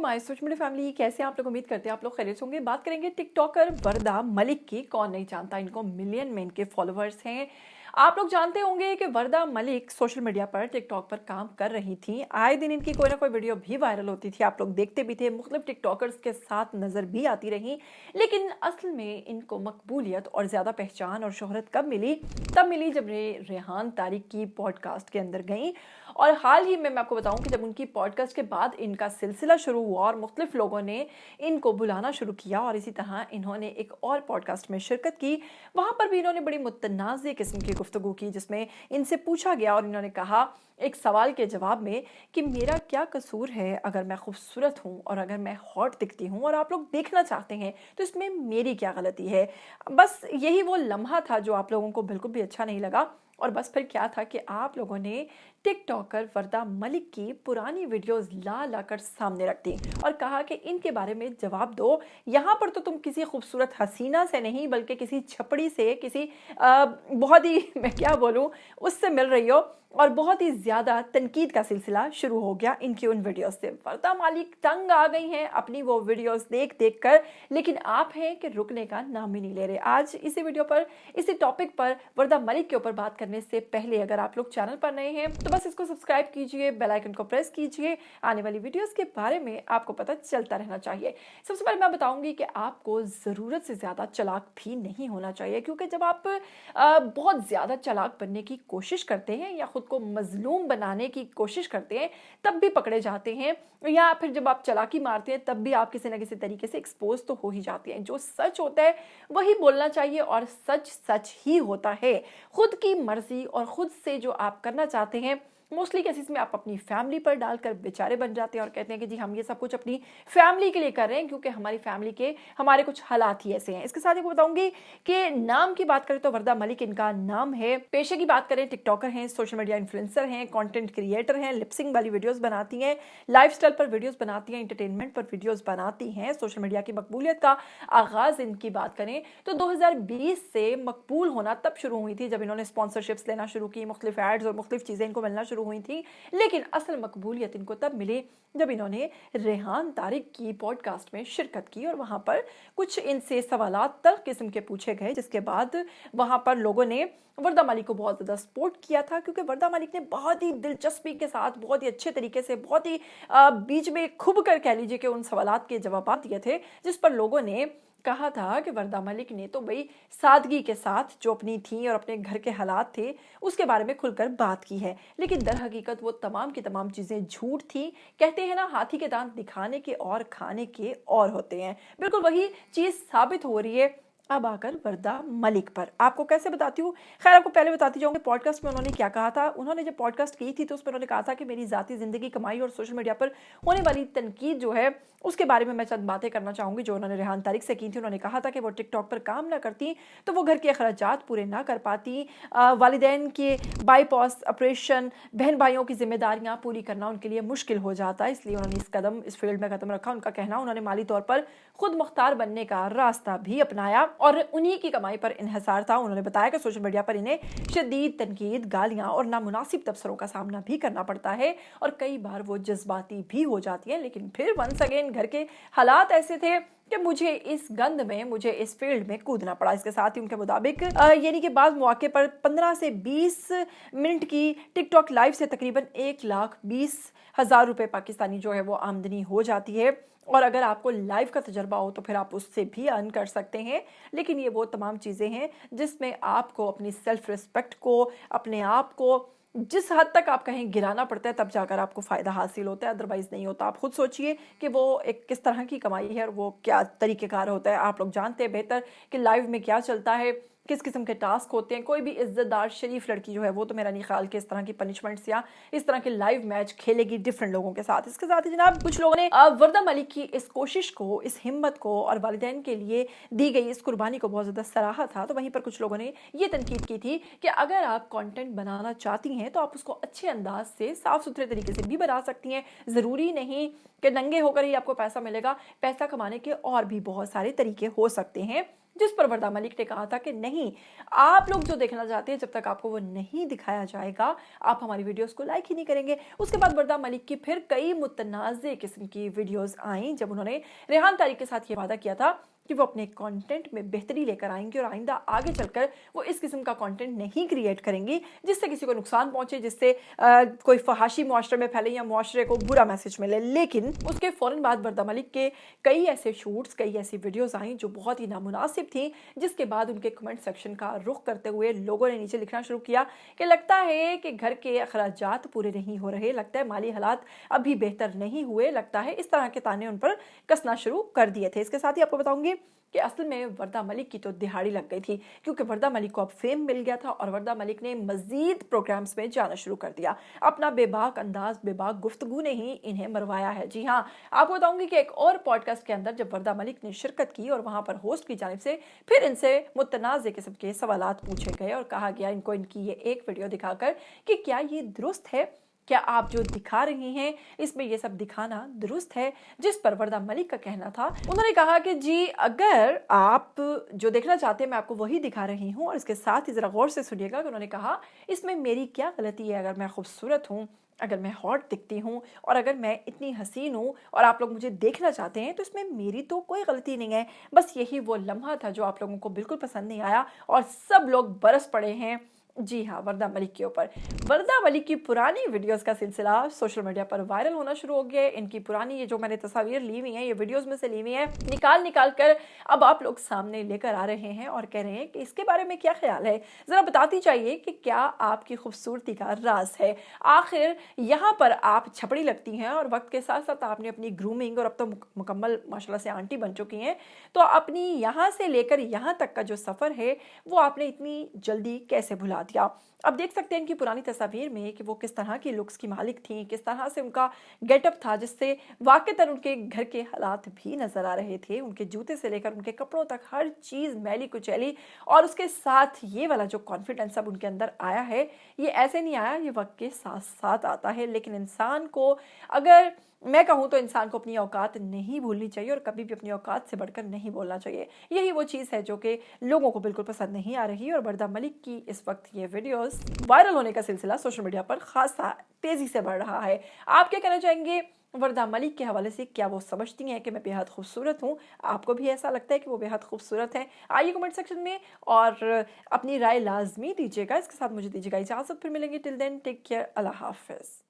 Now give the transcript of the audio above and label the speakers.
Speaker 1: My social media family, कैसे आप लोग? उम्मीद करते हैं आप लोग खैरियत से होंगे। बात करेंगे टिकटॉकर वरदा मलिक की। कौन नहीं जानता इनको, मिलियन में इनके फॉलोअर्स हैं। आप लोग जानते होंगे कि वरदा मलिक सोशल मीडिया पर टिकटॉक पर काम कर रही थी। आए दिन इनकी कोई ना कोई वीडियो भी वायरल होती थी, आप लोग देखते भी थे, मुख्तलिफ टिकटॉकर्स के साथ नजर भी आती रही। लेकिन असल में इनको मकबूलियत और ज्यादा पहचान और शोहरत कब मिली? तब मिली जब रेहान तारिक की पॉडकास्ट के अंदर गई। और हाल ही में मैं आपको बताऊं कि जब उनकी पॉडकास्ट के बाद इनका सिलसिला शुरू हुआ और मुख्तलिफ लोगों ने इनको बुलाना शुरू किया और इसी तरह इन्होंने एक और पॉडकास्ट में शिरकत की। वहां पर भी इन्होंने बड़ी मुतनाज़ किस्म की गुफ्तगू की, जिसमें इनसे पूछा गया और इन्होंने कहा एक सवाल के जवाब में कि मेरा क्या कसूर है अगर मैं खूबसूरत हूँ और अगर मैं हॉट दिखती हूँ और आप लोग देखना चाहते हैं तो इसमें मेरी क्या गलती है। बस यही वो लम्हा था जो आप लोगों को बिल्कुल भी अच्छा नहीं लगा। और बस फिर क्या था कि आप लोगों ने टिकटॉकर वरदा मलिक की पुरानी वीडियोस ला लाकर सामने रख दी और कहा कि इनके बारे में जवाब दो। यहाँ पर तो तुम किसी खूबसूरत हसीना से नहीं बल्कि किसी छपड़ी से, किसी बहुत ही मैं क्या बोलूँ उससे मिल रही हो। और बहुत ही ज्यादा तनकीद का सिलसिला शुरू हो गया इनकी उन वीडियोस से। वरदा मलिक तंग आ गई हैं अपनी वो वीडियोस देख देख कर, लेकिन आप हैं कि रुकने का नाम ही नहीं ले रहे। आज इसी वीडियो पर, इसी टॉपिक पर वरदा मलिक के ऊपर बात करने से पहले अगर आप लोग चैनल पर नए हैं तो बस इसको सब्सक्राइब कीजिए, बेल आइकन को प्रेस कीजिए। आने वाली वीडियोस के बारे में आपको पता चलता रहना चाहिए। सबसे पहले मैं बताऊंगी कि आपको जरूरत से ज्यादा चालाक भी नहीं होना चाहिए, क्योंकि जब आप बहुत ज्यादा चालाक बनने की कोशिश करते हैं या खुद को मजलूम बनाने की कोशिश करते हैं तब भी पकड़े जाते हैं, या फिर जब आप चालाकी मारते हैं तब भी आप किसी ना किसी तरीके से एक्सपोज तो हो ही जाते हैं। जो सच होता है वही बोलना चाहिए और सच सच ही होता है। खुद की मर्जी और खुद से जो आप करना चाहते हैं, मोस्टली केसेस में आप अपनी फैमिली पर डालकर बेचारे बन जाते हैं और कहते हैं कि जी हम ये सब कुछ अपनी फैमिली के लिए कर रहे हैं क्योंकि हमारी फैमिली के हमारे कुछ हालात ही ऐसे हैं। इसके साथ ही बताऊंगी कि नाम की बात करें तो वरदा मलिक इनका नाम है। पेशे की बात करें, टिकटॉकर हैं, सोशल मीडिया इन्फ्लुएंसर हैं, कंटेंट क्रिएटर हैं, लिपसिंग वाली वीडियोस बनाती हैं, लाइफस्टाइल पर वीडियोस बनाती हैं, एंटरटेनमेंट पर वीडियोस बनाती हैं। सोशल मीडिया की मकबूलियत का आगाज इनकी बात करें तो 2020 से मकबूल होना तब शुरू हुई थी जब इन्होंने स्पॉन्सरशिप्स लेना शुरू की, मुख्तलिफ एड्स और मुख्तलिफ चीजें इनको मिलना शुरू हुई थी। लेकिन असल मकबूलियत इनको तब मिली जब इन्होंने रेहान तारिक की पॉडकास्ट में शिरकत की और वहां पर कुछ इनसे सवालात तल्ख किस्म के पूछे गए, जिसके बाद वहां पर लोगों ने वरदा मलिक को बहुत ज्यादा सपोर्ट किया था, क्योंकि वरदा मलिक ने बहुत ही दिलचस्पी के साथ, बहुत ही अच्छे तरीके से, बहुत ही बीच में खुब कर कह लीजिए कि उन सवालात के जवाब दिए थे, जिस पर लोगों ने कहा था कि वरदा मलिक ने तो भाई सादगी के साथ जो अपनी थी और अपने घर के हालात थे उसके बारे में खुलकर बात की है। लेकिन दर हकीकत वो तमाम की तमाम चीजें झूठ थी। कहते हैं ना, हाथी के दांत दिखाने के और खाने के और होते हैं। बिल्कुल वही चीज साबित हो रही है अब आकर वरदा मलिक पर। आपको कैसे बताती हूँ, खैर आपको पहले बताती जाऊंगी पॉडकास्ट में उन्होंने क्या कहा था। उन्होंने जब पॉडकास्ट की थी तो उसमें उन्होंने कहा था कि मेरी जाती जिंदगी, कमाई और सोशल मीडिया पर होने वाली तनकीद जो है उसके बारे में मैं चंद बातें करना चाहूंगी जो उन्होंने रेहान तारिक से की थी। उन्होंने कहा था कि वो टिकटॉक पर काम ना करती तो वो घर के अखराजात पूरे ना कर पाती, वालिदैन के बाईपास ऑपरेशन, बहन भाइयों की जिम्मेदारियां पूरी करना उनके लिए मुश्किल हो जाता, इसलिए उन्होंने इस कदम इस फील्ड में कदम रखा। उनका कहना, उन्होंने माली तौर पर खुद मुख्तार बनने का रास्ता भी अपनाया और उन्हीं की कमाई पर इन्हिसार था। उन्होंने बताया कि सोशल मीडिया पर इन्हें शदीद तनकीद, गालियां और नामुनासिब तबसरों का सामना भी करना पड़ता है और कई बार वो जज्बाती भी हो जाती है। लेकिन फिर वंस अगेन घर के हालात ऐसे थे कि मुझे इस गंद में, मुझे इस फील्ड में कूदना पड़ा। इसके साथ ही उनके मुताबिक यानी कि बाद मौके पर 15 से 20 मिनट की टिकटॉक लाइव से तकरीबन 1,20,000 रुपए पाकिस्तानी जो है वो आमदनी हो जाती है। और अगर आपको लाइव का तजर्बा हो तो फिर आप उससे भी अर्न कर सकते हैं। लेकिन ये वो तमाम चीज़ें हैं जिसमें आपको अपनी सेल्फ रिस्पेक्ट को, अपने आप को जिस हद तक आप कहीं गिराना पड़ता है तब जाकर आपको फ़ायदा हासिल होता है, अदरवाइज़ नहीं होता। आप खुद सोचिए कि वो एक किस तरह की कमाई है और वो क्या तरीक़ेकार होता है। आप लोग जानते हैं बेहतर कि लाइव में क्या चलता है, किस किस्म के टास्क होते हैं। कोई भी इज्जतदार शरीफ लड़की जो है वो तो मेरा नहीं ख्याल कि इस तरह की पनिशमेंट्स या इस तरह के लाइव मैच खेलेगी डिफरेंट लोगों के साथ। इसके साथ ही जनाब कुछ लोगों ने वरदा मलिक की इस कोशिश को, इस हिम्मत को और वालिदैन के लिए दी गई इस कुर्बानी को बहुत ज़्यादा सराहा था। तो वहीं पर कुछ लोगों ने ये तनकीद की थी कि अगर आप कंटेंट बनाना चाहती हैं तो आप उसको अच्छे अंदाज से, साफ सुथरे तरीके से भी बना सकती हैं। ज़रूरी नहीं कि नंगे होकर ही आपको पैसा मिलेगा। पैसा कमाने के और भी बहुत सारे तरीके हो सकते हैं। जिस पर वरदा मलिक ने कहा था कि नहीं, आप लोग जो देखना चाहते हैं जब तक आपको वो नहीं दिखाया जाएगा आप हमारी वीडियोस को लाइक ही नहीं करेंगे। उसके बाद वरदा मलिक की फिर कई मुतनाज़े किस्म की वीडियोस आई जब उन्होंने रेहान तारिक के साथ ये वादा किया था कि वो अपने कंटेंट में बेहतरी लेकर आएंगे और आइंदा आगे चलकर वो इस किस्म का कंटेंट नहीं क्रिएट करेंगी जिससे किसी को नुकसान पहुंचे, जिससे कोई फहाशी मुआशरे में फैले या मुआशरे को बुरा मैसेज मिले। लेकिन उसके फ़ौरन बाद वरदा मलिक के कई ऐसे शूट्स, कई ऐसी वीडियोस आई जो बहुत ही नामुनासिब थी, जिसके बाद उनके कमेंट सेक्शन का रुख करते हुए लोगों ने नीचे लिखना शुरू किया कि लगता है कि घर के अखराजात पूरे नहीं हो रहे, लगता है माली हालात अभी बेहतर नहीं हुए, लगता है इस तरह के ताने उन पर कसना शुरू कर दिए थे। इसके साथ ही आपको बताऊंगी कि असल में वरदा मलिक की तो दिहाड़ी लग गई थी, क्योंकि वरदा मलिक को अब फेम मिल गया था और वरदा मलिक ने मजीद प्रोग्राम्स में जाना शुरू कर दिया। अपना बेबाक अंदाज, बेबाक गुफ्तगू ने ही इन्हें मरवाया है। जी हाँ, आपको बताऊंगी कि एक और पॉडकास्ट के अंदर जब वरदा मलिक ने शिरकत की और वहां पर होस्ट की जानिब से फिर इनसे मुतनाज़ किस्म के सवालात पूछे गए और कहा गया इनको इनकी ये एक वीडियो दिखाकर कि क्या ये दुरुस्त है, क्या आप जो दिखा रही हैं इसमें ये सब दिखाना दुरुस्त है। जिस पर वरदा मलिक का कहना था, उन्होंने कहा कि जी अगर आप जो देखना चाहते हैं मैं आपको वही दिखा रही हूँ। और इसके साथ ही जरा गौर से सुनिएगा कि उन्होंने कहा इसमें मेरी क्या गलती है, अगर मैं खूबसूरत हूँ, अगर मैं हॉट दिखती हूँ और अगर मैं इतनी हसीन हूँ और आप लोग मुझे देखना चाहते हैं तो इसमें मेरी तो कोई गलती नहीं है। बस यही वो लम्हा था जो आप लोगों को बिल्कुल पसंद नहीं आया और सब लोग बरस पड़े हैं, जी हाँ, वरदा मलिक के ऊपर। वरदा मलिक की पुरानी वीडियोस का सिलसिला सोशल मीडिया पर वायरल होना शुरू हो गया है। इनकी पुरानी ये जो मैंने तस्वीर ली हुई हैं, ये वीडियोस में से ली हुई हैं, निकाल कर अब आप लोग सामने लेकर आ रहे हैं और कह रहे हैं कि इसके बारे में क्या ख्याल है, ज़रा बताती चाहिए कि क्या आपकी खूबसूरती का राज है। आखिर यहाँ पर आप छपड़ी लगती हैं और वक्त के साथ साथ आपने अपनी ग्रूमिंग और अब तो मुकम्मल माशाल्लाह से आंटी बन चुकी हैं, तो अपनी यहाँ से लेकर यहाँ तक का जो सफ़र है वो आपने इतनी जल्दी कैसे भुला दिया। अब देख सकते हैं इनकी पुरानी तस्वीर में कि वो किस तरह की लुक्स की मालिक थी, किस तरह से उनका गेटअप था जिससे वाकईतन उनके घर के हालात भी नजर आ रहे थे। उनके जूते से लेकर उनके कपड़ों तक हर चीज़ मैली कुचैली, और उसके साथ ये वाला जो कॉन्फिडेंस अब उनके अंदर आया है, ये ऐसे नहीं आया, ये वक्त के साथ साथ आता है। लेकिन इंसान को, अगर मैं कहूँ तो इंसान को अपनी औकात नहीं भूलनी चाहिए और कभी भी अपनी औकात से बढ़कर नहीं बोलना चाहिए। यही वो चीज़ है जो कि लोगों को बिल्कुल पसंद नहीं आ रही। और वरदा मलिक की इस वक्त ये वीडियोस वायरल होने का सिलसिला सोशल मीडिया पर खासा तेज़ी से बढ़ रहा है। आप क्या कहना चाहेंगे वरदा मलिक के हवाले से? क्या वो समझती हैं कि मैं बेहद खूबसूरत हूँ? आपको भी ऐसा लगता है कि वो बेहद खूबसूरत है? आइए कमेंट सेक्शन में और अपनी राय लाजमी दीजिएगा। इसके साथ मुझे दीजिएगा इजाज़त, फिर मिलेंगे। टिल देन टेक केयर, अल्लाह हाफिज़।